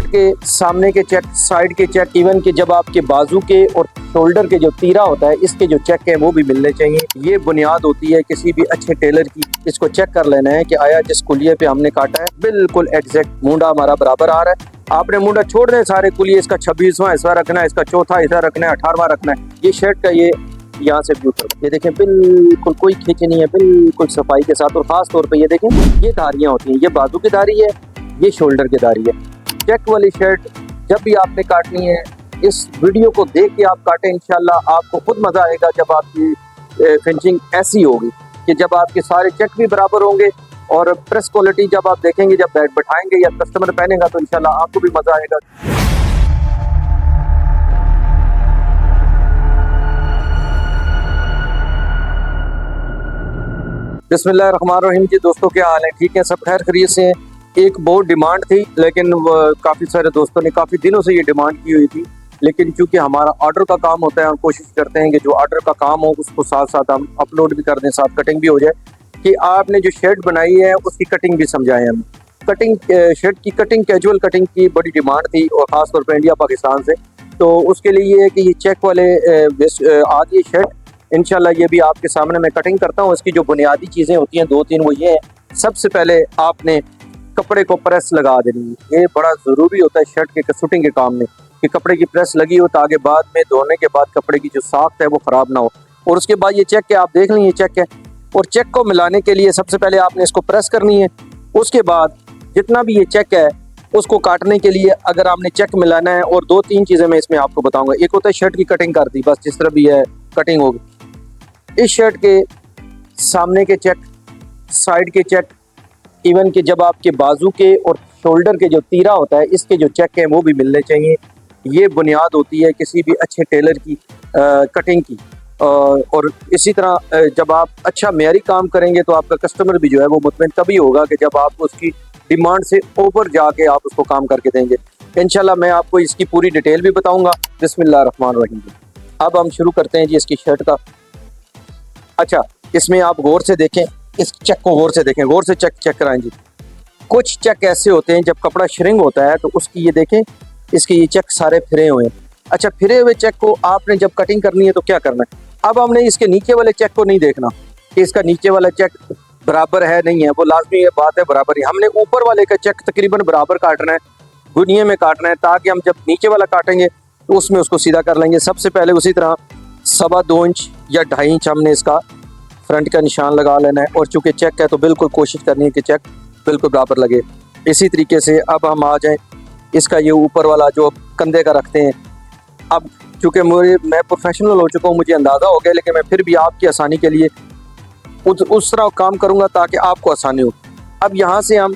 Shirt के सामने के चेक, साइड के चेक, इवन कि जब आपके बाजू के और शोल्डर के जो तीरा होता है इसके जो चेक है वो भी मिलने चाहिए। ये बुनियाद होती है किसी भी अच्छे टेलर की। इसको चेक कर लेना है कि आया जिस कुलिये पे हमने काटा है बिल्कुल एग्जैक्ट मुंडा हमारा बराबर आ रहा है। आपने मुंडा छोड़ दें सारे कुलिये, इसका 26वां हिस्सा रखना है, इसका चौथा हिस्सा रखना है, 18वां रखना है। ये शर्ट का ये यहाँ से व्यू करो, ये देखें बिल्कुल कोई खींच नहीं है, बिल्कुल सफाई के साथ। और खास तौर पे ये देखें ये धारियाँ होती हैं, ये बाजू की धारी है, ये शोल्डर की धारी है। चेक वाली शर्ट जब भी आपने काटनी है इस वीडियो को देख के आप काटें, इंशाल्लाह आपको खुद मजा आएगा। जब आपकी फिनिशिंग ऐसी होगी कि जब आपके सारे चेक भी बराबर होंगे और प्रेस क्वालिटी जब आप देखेंगे, जब बैग बैठाएंगे या कस्टमर पहनेगा तो इंशाल्लाह आपको भी मजा आएगा। बिस्मिल्लाहिर्रहमानिर्रहीम जी, दोस्तों क्या हाल है? ठीक है, सब खैर खैरियत से हैं। एक बहुत डिमांड थी, लेकिन काफ़ी सारे दोस्तों ने काफ़ी दिनों से ये डिमांड की हुई थी, लेकिन चूंकि हमारा ऑर्डर का काम होता है, हम कोशिश करते हैं कि जो ऑर्डर का काम हो उसको साथ साथ हम अपलोड भी कर दें, साथ कटिंग भी हो जाए, कि आपने जो शर्ट बनाई है उसकी कटिंग भी समझाएं हम। कटिंग शर्ट की कटिंग, कैजुअल कटिंग की बड़ी डिमांड थी और ख़ासतौर पर इंडिया पाकिस्तान से। तो उसके लिए ये है कि ये चेक वाले आज ये शर्ट इंशाल्लाह ये भी आपके सामने मैं कटिंग करता हूँ। इसकी जो बुनियादी चीज़ें होती हैं 2-3 वो ये हैं। सबसे पहले आपने कपड़े को प्रेस लगा देनी है। ये बड़ा ज़रूरी होता है शर्ट के शूटिंग के काम में कि कपड़े की प्रेस लगी हो ताकि बाद में धोने के बाद कपड़े की जो साख्त है वो ख़राब ना हो। और उसके बाद ये चेक है, आप देख लें ये चेक है, और चेक को मिलाने के लिए सबसे पहले आपने इसको प्रेस करनी है। उसके बाद जितना भी ये चेक है उसको काटने के लिए अगर आपने चेक मिलाना है, और 2-3 चीज़ें मैं इसमें आपको बताऊँगा। एक होता है शर्ट की कटिंग कर दी, बस जिस तरह भी है कटिंग होगी। इस शर्ट के सामने के चेक, साइड के चेक, इवन कि जब आपके बाजू के और शोल्डर के जो तीरा होता है इसके जो चेक हैं वो भी मिलने चाहिए। ये बुनियाद होती है किसी भी अच्छे टेलर की कटिंग की। और इसी तरह जब आप अच्छा मेयारी काम करेंगे तो आपका कस्टमर भी जो है वो मुतमईन तभी होगा कि जब आप उसकी डिमांड से ऊपर जाके आप उसको काम करके देंगे। इंशाल्लाह मैं आपको इसकी पूरी डिटेल भी बताऊँगा। बिस्मिल्लाहिर्रहमानिर्रहीम। अब हम शुरू करते हैं जी इसकी शर्ट का। अच्छा, इसमें आप गौर से देखें, इस चेक को गौर से देखें, गौर से चेक कराएं जी। कुछ चेक ऐसे होते हैं जब कपड़ा श्रिंक होता है तो उसकी ये देखें, इसके ये चेक सारे फिरे हुए हैं। अच्छा, फिरे हुए चेक को आपने जब कटिंग करनी है तो क्या करना है? अब हमने इसके नीचे वाले चेक को नहीं देखना कि इसका नीचे वाला चेक बराबर है नहीं है, वो लाजमी बात है बराबर ही। हमने ऊपर वाले का चेक तकरीबन बराबर काटना है, गुनिये में काटना है, ताकि हम जब नीचे वाला काटेंगे तो उसमें उसको सीधा कर लेंगे। सबसे पहले उसी तरह 2.25 इंच या 2.5 इंच हमने इसका फ्रंट का निशान लगा लेना है। और चूंकि चेक है तो बिल्कुल कोशिश करनी है कि चेक बिल्कुल बराबर लगे। इसी तरीके से अब हम आ जाएं इसका ये ऊपर वाला जो कंधे का रखते हैं। अब चूंकि मैं प्रोफेशनल हो चुका हूँ, मुझे अंदाज़ा हो गया, लेकिन मैं फिर भी आपकी आसानी के लिए उस तरह काम करूँगा ताकि आपको आसानी हो। अब यहाँ से हम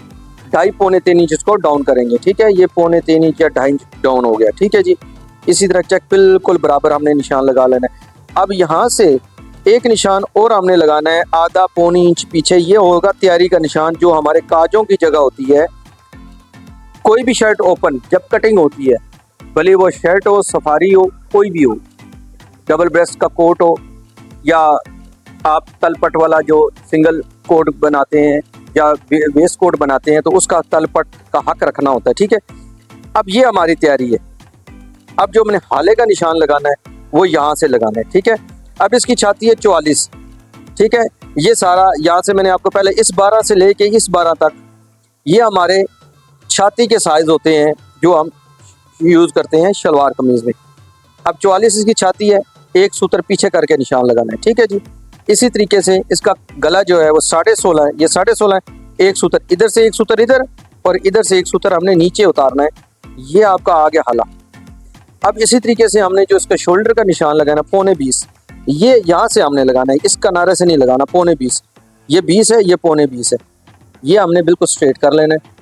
2.5-3 इंच इसको डाउन करेंगे। ठीक है, ये 2.25 इंच या 2.5 इंच डाउन हो गया। ठीक है जी, इसी तरह चेक बिल्कुल बराबर हमने निशान लगा लेना है। अब यहाँ से एक निशान और हमने लगाना है 1/2-1.25 इंच पीछे। ये होगा तैयारी का निशान जो हमारे काजों की जगह होती है। कोई भी शर्ट ओपन जब कटिंग होती है, भले वो शर्ट हो, सफारी हो, कोई भी हो, डबल ब्रेस्ट का कोट हो या आप तलपट वाला जो सिंगल कोट बनाते हैं या वेस्ट कोट बनाते हैं तो उसका तलपट का हक रखना होता है। ठीक है, अब ये हमारी तैयारी है। अब जो हमने हाले का निशान लगाना है वो यहाँ से लगाना है। ठीक है, अब इसकी छाती है 44। ठीक है, ये सारा यहाँ से मैंने आपको पहले इस 12 से लेके इस 12 तक ये हमारे छाती के साइज होते हैं जो हम यूज़ करते हैं शलवार कमीज़ में। अब 44 इसकी छाती है, एक सूत्र पीछे करके निशान लगाना है। ठीक है जी, इसी तरीके से इसका गला जो है वो 16.5 है, ये 16.5 है। एक सूत्र इधर से, एक सूत्र इधर, और इधर से एक सूत्र हमने नीचे उतारना है। ये आपका आ गया हाला। अब इसी तरीके से हमने जो इसका शोल्डर का निशान लगाना 2.25, ये यहाँ से हमने लगाना है, इस किनारे से नहीं लगाना। 2.25, ये 20 है, ये 2.25 है, ये हमने बिल्कुल स्ट्रेट कर लेना है।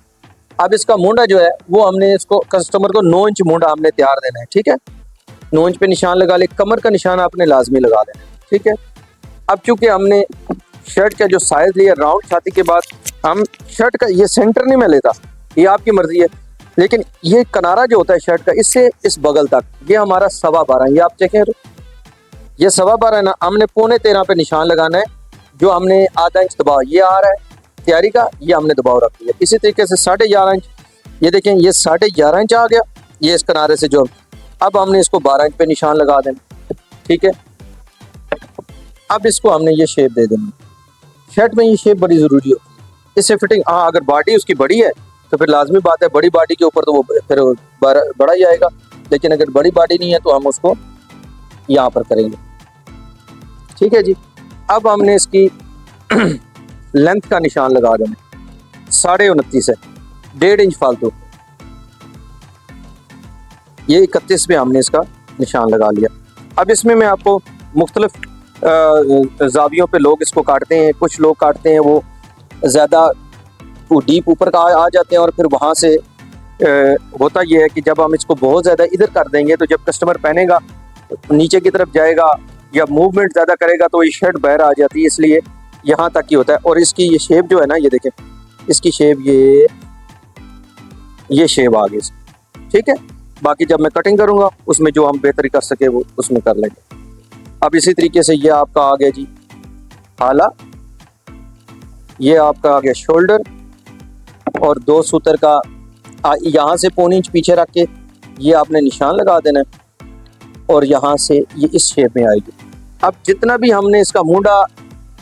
अब इसका मुंडा जो है वो हमने इसको कस्टमर को 9 इंच मुंडा हमने तैयार देना है। ठीक है, 9 इंच पे निशान लगा ले। कमर का निशान आपने लाजमी लगा देना है। ठीक है, अब चूंकि हमने शर्ट का जो साइज लिया राउंड छाती के बाद, हम शर्ट का ये सेंटर नहीं मैं लेता, ये आपकी मर्जी है, लेकिन ये किनारा जो होता है शर्ट का इससे इस बगल तक ये हमारा 12.25, ये आप देखें तो ये 12.25 ना, हमने 13.25 पे निशान लगाना है। जो हमने 0.5 इंच दबाव ये आ रहा है तैयारी का, ये हमने दबाव रख लिया। इसी तरीके से 11.5 इंच ये देखें, ये 11.5 इंच आ गया ये इस किनारे से जो। अब हमने इसको 12 इंच पे निशान लगा देना, ठीक है। अब इसको हमने ये शेप दे देनी। शर्ट में ये शेप बड़ी ज़रूरी होती है, इससे फिटिंग। हाँ, अगर बॉडी उसकी बड़ी है तो फिर लाजमी बात है बड़ी बॉडी के ऊपर तो वो फिर बड़ा ही आएगा, लेकिन अगर बड़ी बॉडी नहीं है तो हम उसको यहाँ पर करेंगे, ठीक है जी। अब हमने इसकी लेंथ का निशान लगा देना 29.5 है, 1.5 इंच फालतू। ये 31 पे हमने इसका निशान लगा लिया। अब इसमें मैं आपको मुख्तलिफ जावियों पे लोग इसको काटते हैं। कुछ लोग काटते हैं वो ज़्यादा डीप ऊपर का आ जाते हैं, और फिर वहाँ से होता ये है कि जब हम इसको बहुत ज़्यादा इधर कर देंगे तो जब कस्टमर पहनेगा नीचे की तरफ जाएगा या मूवमेंट ज़्यादा करेगा तो ये शर्ट बाहर आ जाती है, इसलिए यहाँ तक ही होता है। और इसकी ये शेप जो है ना, ये देखें इसकी शेप, ये शेप आ गई, ठीक है। बाकी जब मैं कटिंग करूँगा उसमें जो हम बेहतरी कर सके वो उसमें कर लेंगे। अब इसी तरीके से ये आपका आ गया जी हाला, ये आपका आ गया शोल्डर, और 2 सूतर का यहाँ से 1.25 इंच पीछे रख के ये आपने निशान लगा देना है, और यहाँ से ये इस शेप में आएगी। अब जितना भी हमने इसका मुंडा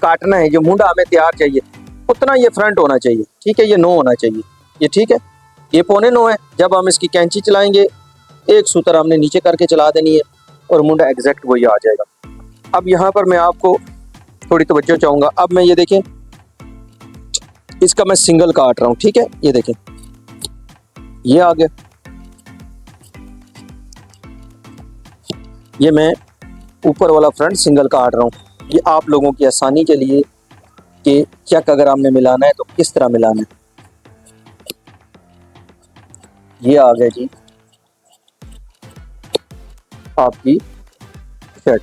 काटना है, जो मुंडा हमें तैयार चाहिए उतना ये फ्रंट होना चाहिए, ठीक है। ये 9 होना चाहिए, ये ठीक है। ये 8.25 है। जब हम इसकी कैंची चलाएंगे 1 सूतर हमने नीचे करके चला देनी है और मुंडा एग्जैक्ट वही आ जाएगा। अब यहाँ पर मैं आपको थोड़ी तवज्जो चाहूँगा। अब मैं ये देखें, इसका मैं सिंगल काट रहा हूँ, ठीक है। ये देखें ये आ गया, ये मैं ऊपर वाला फ्रंट सिंगल काट रहा हूँ। ये आप लोगों की आसानी के लिए कि चेक अगर हमने मिलाना है तो किस तरह मिलाना है। ये आ गया जी आपकी शर्ट,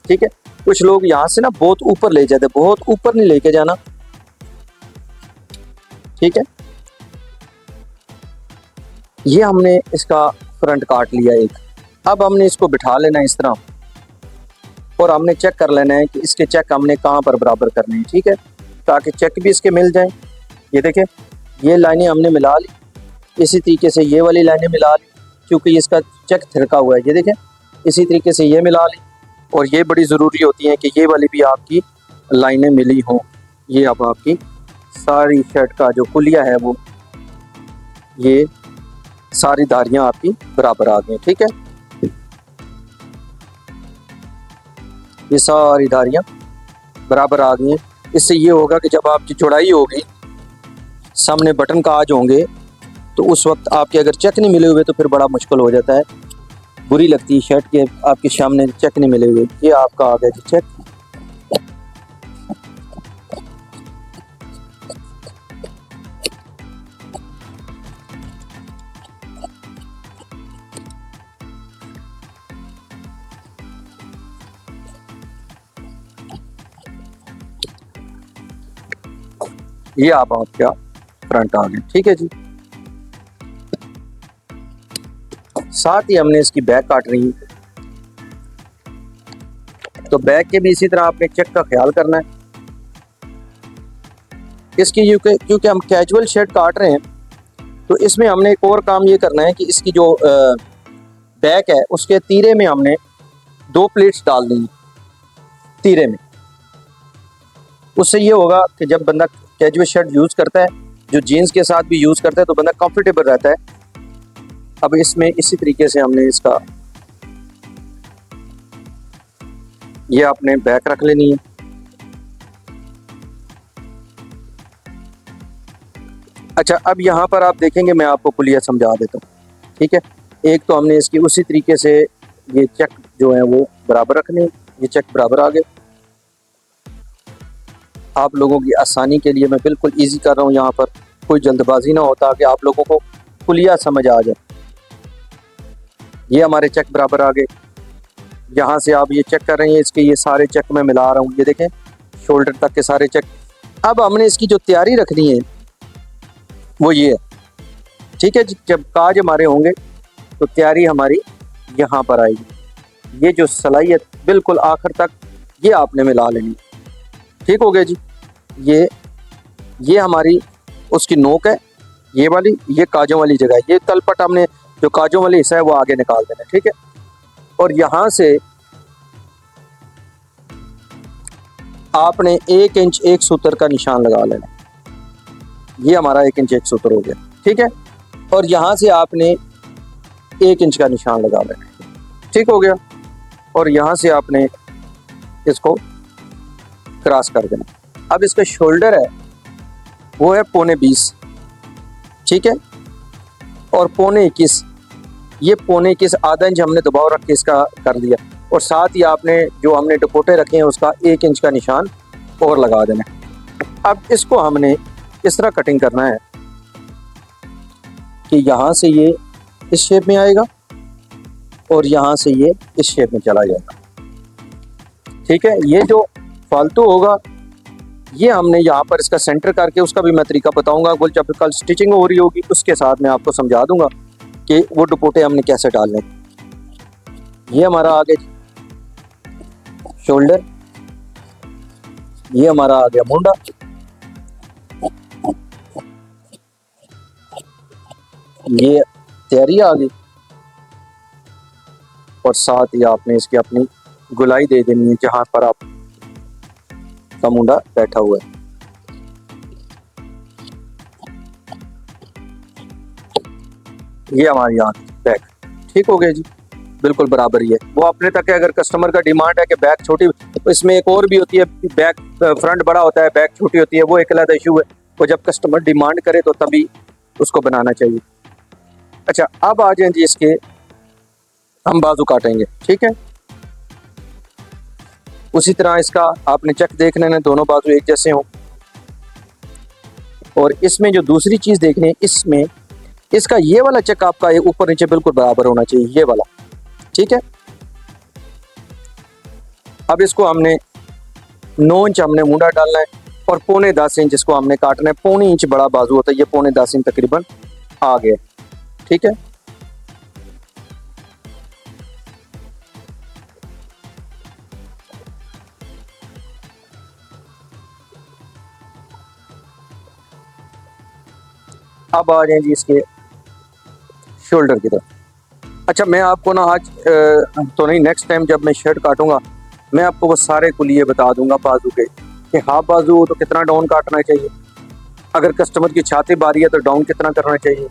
ठीक है। कुछ लोग यहाँ से ना बहुत ऊपर ले जाते, बहुत ऊपर नहीं लेके जाना, ठीक है। ये हमने इसका फ्रंट काट लिया एक। अब हमने इसको बिठा लेना इस तरह, और हमने चेक कर लेना है कि इसके चेक हमने कहाँ पर बराबर करने हैं, ठीक है, ताकि चेक भी इसके मिल जाएं। ये देखें ये लाइनें हमने मिला ली, इसी तरीके से ये वाली लाइनें मिला ली, क्योंकि इसका चेक थिरका हुआ है। ये देखें इसी तरीके से ये मिला ली, और ये बड़ी ज़रूरी होती है कि ये वाली भी आपकी लाइनें मिली हों। ये अब आपकी सारी शर्ट का जो कुलिया है वो ये सारी धारियां आपकी बराबर आ गई, ठीक है। ये सारी धारियां बराबर आ गई हैं। इससे ये होगा कि जब आपकी चौड़ाई होगी, सामने बटन काज होंगे, तो उस वक्त आपके अगर चेक नहीं मिले हुए तो फिर बड़ा मुश्किल हो जाता है, बुरी लगती है शर्ट के आपके सामने चेक नहीं मिले हुए। ये आपका आ गया जी चेक। ये आप आपका फ्रंट आ गया, ठीक है जी। साथ ही हमने इसकी बैक काट रही है, तो बैक के भी इसी तरह आपने चेक का ख्याल करना है। इसकी क्योंकि हम कैजुअल शर्ट काट रहे हैं तो इसमें हमने एक और काम ये करना है कि इसकी जो बैक है उसके तीरे में हमने 2 प्लेट्स डाल देंगे तीरे में। उससे ये होगा कि जब बंदा कैजुअल शर्ट यूज़ करता है, जो जीन्स के साथ भी यूज़ करता है, तो बंदा कंफर्टेबल रहता है। अब इसमें इसी तरीके से हमने इसका ये आपने बैक रख लेनी है। अच्छा, अब यहाँ पर आप देखेंगे, मैं आपको कुलिया समझा देता हूँ, ठीक है। एक तो हमने इसकी उसी तरीके से ये चेक जो है वो बराबर रखने, ये चेक बराबर आ गए। आप लोगों की आसानी के लिए मैं बिल्कुल इजी कर रहा हूँ, यहाँ पर कोई जल्दबाजी ना होता कि आप लोगों को कुलिया समझ आ जाए। ये हमारे चेक बराबर आ गए। यहाँ से आप ये चेक कर रहे हैं, इसके ये सारे चेक मैं मिला रहा हूँ, ये देखें शोल्डर तक के सारे चेक। अब हमने इसकी जो तैयारी रखनी है वो ये है, ठीक है। जब काज हमारे होंगे तो तैयारी हमारी यहाँ पर आएगी। ये जो सलाहियत बिल्कुल आखिर तक ये आपने मिला लेनी, ठीक हो गया जी। ये हमारी उसकी नोक है, ये वाली, ये काजों वाली जगह है। ये तलपट हमने जो काजों वाली हिस्सा है वो आगे निकाल देना, ठीक है। और यहाँ से आपने 1 इंच 1 सूत्र का निशान लगा लेना। ये हमारा 1 इंच 1 सूत्र हो गया, ठीक है। और यहाँ से आपने 1 इंच का निशान लगा लेना, ठीक हो गया। और यहाँ से आपने इसको क्रॉस कर देना। अब इसका शोल्डर है वो है 15.20, ठीक है। और 15.21, ये 15.21 आधा इंच हमने दबाव रख के इसका कर दिया। और साथ ही आपने जो हमने दुपट्टे रखे हैं उसका 1 इंच का निशान और लगा देना। अब इसको हमने इस तरह कटिंग करना है कि यहाँ से ये इस शेप में आएगा और यहाँ से ये इस शेप में चला जाएगा, ठीक है। ये जो फालतू होगा ये हमने यहाँ पर इसका सेंटर करके, उसका भी मैं तरीका बताऊंगा। जब कल स्टिचिंग हो रही होगी उसके साथ मैं आपको समझा दूंगा कि वो दुपट्टे हमने कैसे डालने। ये हमारा आगे शोल्डर, ये हमारा आ गया मुंडा, ये तैयारी आ गई। और साथ ही आपने इसकी अपनी गुलाई दे देनी है जहां पर आप का मुंडा बैठा हुआ है। ये हमारी यहाँ बैक, ठीक हो गया जी, बिल्कुल बराबर ही है। वो अपने तक है। अगर कस्टमर का डिमांड है कि बैक छोटी, तो इसमें एक और भी होती है, बैक फ्रंट बड़ा होता है बैक छोटी होती है, वो एक अलग इशू है। वो जब कस्टमर डिमांड करे तो तभी उसको बनाना चाहिए। अच्छा, अब आ जाए जी इसके हम बाजू काटेंगे, ठीक है। उसी तरह इसका आपने चेक देख लेना, दोनों बाजू एक जैसे हों। और इसमें जो दूसरी चीज देखनी है, इसमें इसका ये वाला चेक आपका ऊपर नीचे बिल्कुल बराबर होना चाहिए, ये वाला, ठीक है। अब इसको हमने 9 इंच हमने मुंडा डालना है और 9.25 इंच इसको हमने काटना है। 1.25 इंच बड़ा बाजू होता है, ये 9.25 इंच तकरीबन आ गया, ठीक है। अब आ जाए जी इसके शोल्डर की तरफ। अच्छा, मैं आपको ना आज तो नहीं, नेक्स्ट टाइम जब मैं शर्ट काटूंगा मैं आपको वो सारे कुलिये बता दूंगा बाजू के, कि हाफ बाजू हो तो कितना डाउन काटना चाहिए, अगर कस्टमर की छाती बारी है तो डाउन कितना करना चाहिए,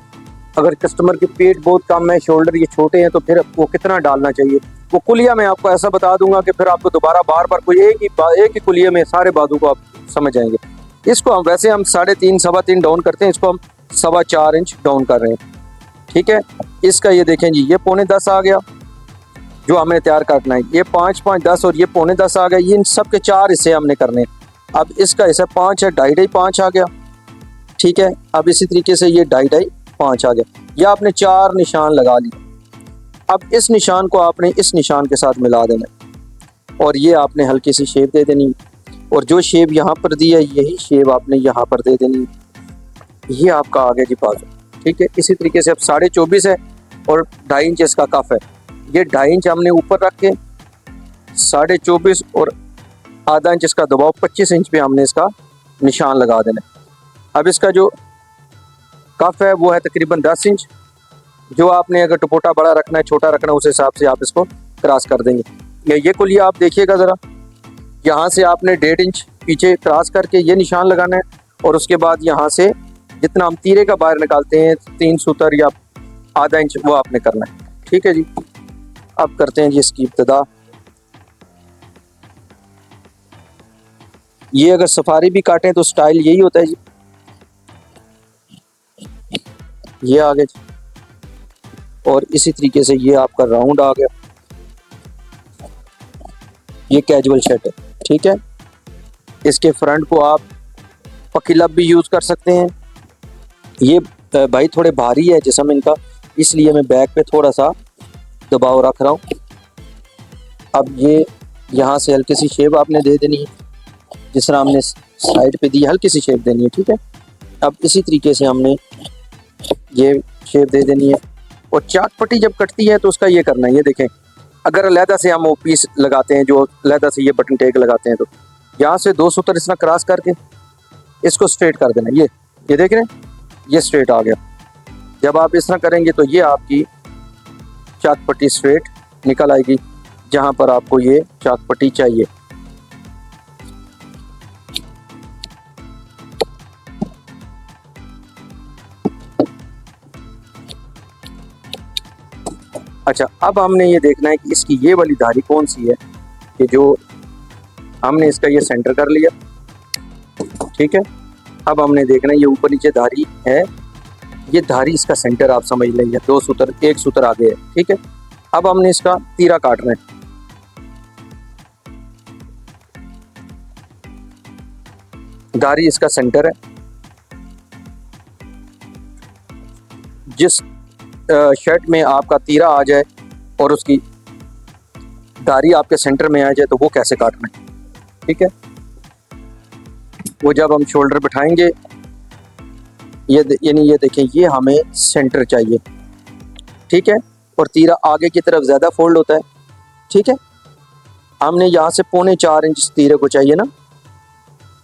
अगर कस्टमर की पेट बहुत कम है, शोल्डर ये छोटे हैं, तो फिर वो कितना डालना चाहिए। वो कुलिया मैं आपको ऐसा बता दूंगा कि फिर आपको दोबारा बार बार कोई एक ही कुलिये में सारे बाजू को आप समझ जाएंगे। इसको हम वैसे हम 3.5 3.25 डाउन करते हैं, इसको हम 4.25 इंच डाउन कर रहे हैं, ठीक है। इसका ये देखें जी, ये 9.25 आ गया जो हमें तैयार काटना है। ये 5 5 10 और ये 9.25 आ गया। ये इन सब के 4 हिस्से हमने करने हैं। अब इसका हिस्सा 5 है, 2.5 5 आ गया, ठीक है। अब इसी तरीके से ये 2.5 5 आ गया। ये आपने 4 निशान लगा लिए। अब इस निशान को आपने इस निशान के साथ मिला देना और ये आपने हल्की सी शेप दे देनी, और जो शेप यहाँ पर दी है यही शेप आपने यहाँ पर दे देनी। ये आपका आ गया जी बाजू, ठीक है। इसी तरीके से अब 24.5 है और 2.5 इंच इसका कफ है। ये 2.5 इंच हमने ऊपर रख के 24.5 और आधा इंच इसका दबाव 25 इंच पे हमने इसका निशान लगा देना। अब इसका जो कफ है वो है तकरीबन 10 इंच। जो आपने अगर दुपट्टा बड़ा रखना है छोटा रखना है उस हिसाब से आप इसको क्रॉस कर देंगे। ये कुलिया आप देखिएगा ज़रा, यहाँ से आपने 1.5 इंच पीछे क्रॉस करके ये निशान लगाना है और उसके बाद यहाँ से जितना हम तीरे का बाहर निकालते हैं 3 सूत्र या आधा इंच वो आपने करना है, ठीक है जी। अब करते हैं जी इसकी इब्तिदा। ये अगर सफारी भी काटें तो स्टाइल यही होता है जी। ये आ गया जी, और इसी तरीके से ये आपका राउंड आ गया। ये कैजुअल शर्ट है, ठीक है। इसके फ्रंट को आप पक्की लब भी यूज कर सकते हैं। ये भाई थोड़े भारी है जिस्म इनका, इसलिए मैं बैक पे थोड़ा सा दबाव रख रहा हूँ। अब ये यहाँ से हल्की सी शेप आपने दे देनी है, जिस तरह हमने साइड पे दी हल्की सी शेप देनी है, ठीक है। अब इसी तरीके से हमने ये शेप दे देनी है। और चाक पट्टी जब कटती है तो उसका ये करना है, ये देखें, अगर अलहदा से हम वो पीस लगाते हैं, जो अलहदा से ये बटन टेक लगाते हैं, तो यहाँ से 2 सूत्र इस तरह क्रॉस करके इसको स्ट्रेट कर देना। ये देख रहे हैं, ये स्ट्रेट आ गया। जब आप इस तरह करेंगे तो ये आपकी चाक पट्टी स्ट्रेट निकल आएगी जहाँ पर आपको ये चाक पट्टी चाहिए। अच्छा, अब हमने ये देखना है कि इसकी ये वाली धारी कौन सी है कि जो हमने इसका ये सेंटर कर लिया, ठीक है। अब हमने देखना है ये ऊपर नीचे धारी है, ये धारी इसका सेंटर आप समझ लेंगे। 2 सूत्र, 1 सूत्र आगे है, ठीक है। अब हमने इसका तीरा काटना है। धारी इसका सेंटर है। जिस शर्ट में आपका तीरा आ जाए और उसकी धारी आपके सेंटर में आ जाए तो वो कैसे काटना है, ठीक है। वो जब हम शोल्डर बिठाएंगे, ये यानी ये देखें, ये हमें सेंटर चाहिए, ठीक है। और तीरा आगे की तरफ ज़्यादा फोल्ड होता है, ठीक है। हमने यहाँ से 4.25 इंच तीरे को चाहिए ना,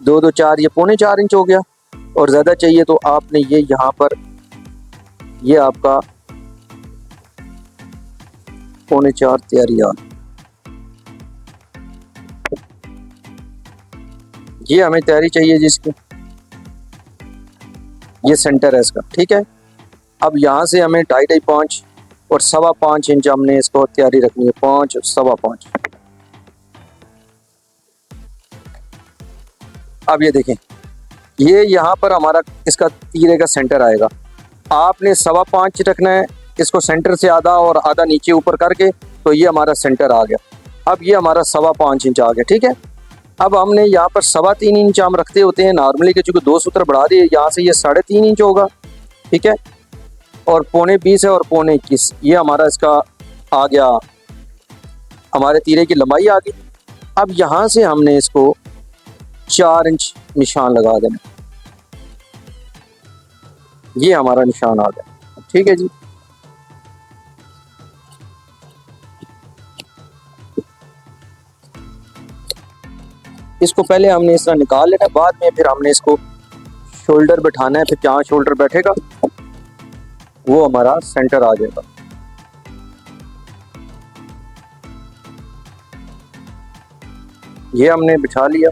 2 2 4, ये 4.25 इंच हो गया। और ज़्यादा चाहिए तो आपने ये यहाँ पर ये आपका 4.25 तैयारी आ, ये हमें तैयारी चाहिए जिसकी ये सेंटर है इसका, ठीक है। अब यहाँ से हमें 2.5 5 और 5.25 इंच हमने इसको तैयारी रखनी है, 5 और 5.25। अब ये देखें, ये यहाँ पर हमारा इसका तीरे का सेंटर आएगा। आपने 5.25 रखना है इसको सेंटर से आधा और आधा नीचे ऊपर करके, तो ये हमारा सेंटर आ गया। अब ये हमारा 5.25 इंच आ गया, ठीक है। अब हमने यहाँ पर 3.25 इंच हम रखते होते हैं नॉर्मली के, चूँकि 2 सूत्र बढ़ा दिए, यहाँ से ये 3.5 इंच होगा, ठीक है। और 20.25 है और 21, ये हमारा इसका आ गया, हमारे तीरे की लंबाई आ गई। अब यहाँ से हमने इसको 4 इंच निशान लगा देना, ये हमारा निशान आ गया, ठीक है जी। इसको पहले हमने इस तरह निकाल लेना, बाद में फिर हमने इसको शोल्डर बैठाना है, फिर जहाँ शोल्डर बैठेगा वो हमारा सेंटर आ जाएगा। ये हमने बिछा लिया।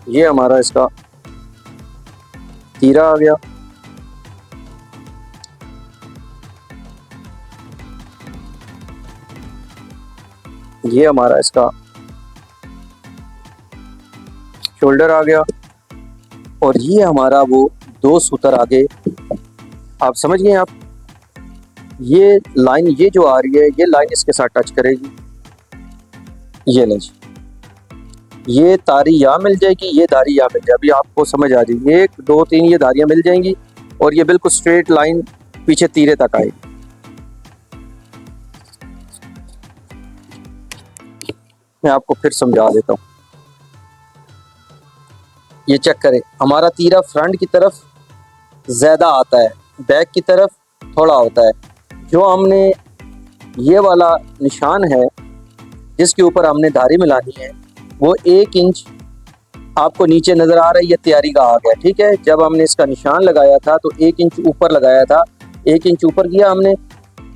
ये हमारा इसका तीरा आ गया। ये हमारा इसका शोल्डर आ गया। और ये हमारा वो 2 सूत्र आगे, आप समझ गए। आप ये लाइन ये जो आ रही है, ये लाइन इसके साथ टच करेगी, ये लीजिए, ये तारी यहाँ मिल जाएगी, ये धारी यहाँ मिल जाएगी। अभी आपको समझ आ जाएगी, 1 2 3 ये धारियाँ मिल जाएंगी और ये बिल्कुल स्ट्रेट लाइन पीछे तीरे तक आएगी। मैं आपको फिर समझा देता हूँ। ये चेक करें, हमारा तीरा फ्रंट की तरफ ज़्यादा आता है, बैक की तरफ थोड़ा होता है। जो हमने ये वाला निशान है जिसके ऊपर हमने धारी मिलानी है, वो 1 इंच आपको नीचे नज़र आ रहा है, ये तैयारी का आ गया, ठीक है। जब हमने इसका निशान लगाया था तो 1 इंच ऊपर लगाया था, 1 इंच ऊपर किया हमने।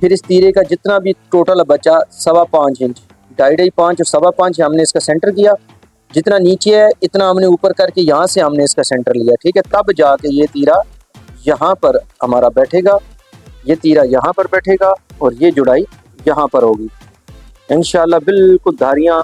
फिर इस तीरे का जितना भी टोटल बचा 5.25 इंच, 2.5 5 और 5.25 हमने इसका सेंटर किया। जितना नीचे है इतना हमने ऊपर करके यहाँ से हमने इसका सेंटर लिया, ठीक है। तब जाके ये तीरा यहाँ पर हमारा बैठेगा, ये तीरा यहाँ पर बैठेगा और ये जुड़ाई यहाँ पर होगी। इंशाल्लाह बिल्कुल धारियाँ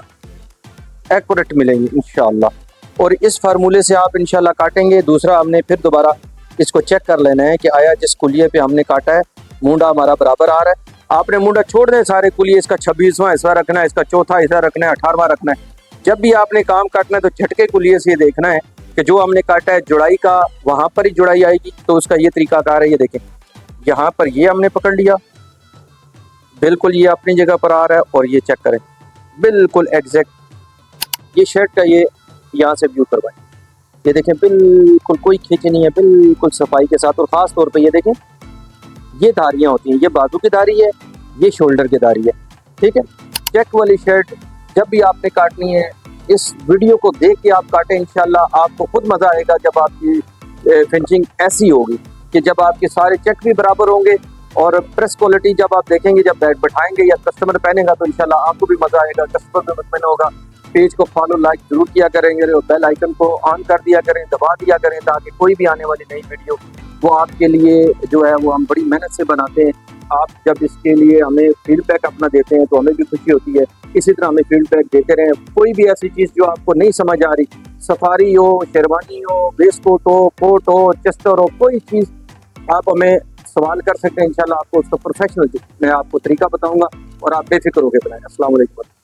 एक्यूरेट मिलेंगी इंशाल्लाह। और इस फार्मूले से आप इंशाल्लाह काटेंगे। दूसरा, हमने फिर दोबारा इसको चेक कर लेना है कि आया जिस कुलिये पे हमने काटा है मुंडा हमारा बराबर आ रहा है। आपने मुंडा छोड़ दें सारे कुलिये, इसका 26वां हिस्सा रखना है, इसका 4था हिस्सा रखना है, 18वां रखना है। जब भी आपने काम काटना है तो झटके कुलिये से देखना है कि जो हमने काटा है जुड़ाई का वहाँ पर ही जुड़ाई आएगी। तो उसका ये तरीकाकार है, ये देखें, यहाँ पर ये हमने पकड़ लिया, बिल्कुल ये अपनी जगह पर आ रहा है। और ये चेक करें बिल्कुल एग्जैक्ट, ये शर्ट का ये यहाँ से व्यू करवाएं, ये देखें बिल्कुल कोई खींच नहीं है, बिल्कुल सफाई के साथ। और ख़ास तौर पे ये देखें, ये धारियाँ होती हैं, ये बाजू की धारी है, ये शोल्डर की धारी है। ठीक है, चेक वाली शर्ट जब भी आपने काटनी है इस वीडियो को देख के आप काटें, इंशाल्लाह आपको खुद मजा आएगा जब आपकी फिनिशिंग ऐसी होगी कि जब आपके सारे चेक भी बराबर होंगे और प्रेस क्वालिटी जब आप देखेंगे, जब बैग बैठाएंगे या कस्टमर पहनेगा तो इंशाल्लाह आपको भी मजा आएगा, कस्टमर भी मुतमईन होगा। पेज को फॉलो लाइक जरूर किया करेंगे और बेल आइकन को ऑन कर दिया करें, दबा दिया करें, ताकि कोई भी आने वाली नई वीडियो वो आपके लिए जो है वो हम बड़ी मेहनत से बनाते हैं। आप जब इसके लिए हमें फीडबैक अपना देते हैं तो हमें भी खुशी होती है। इसी तरह हमें फीडबैक देते रहें। कोई भी ऐसी चीज़ जो आपको नहीं समझ आ रही, सफारी हो, शेरवानी हो, वेस्ट कोट हो, कोट हो, चेस्टर हो, कोई चीज़ आप हमें सवाल कर सकते हैं। इंशाल्लाह आपको उसका प्रोफेशनल मैं आपको तरीका बताऊंगा और आप बेफिक्र होकर बनाएं। अस्सलाम वालेकुम।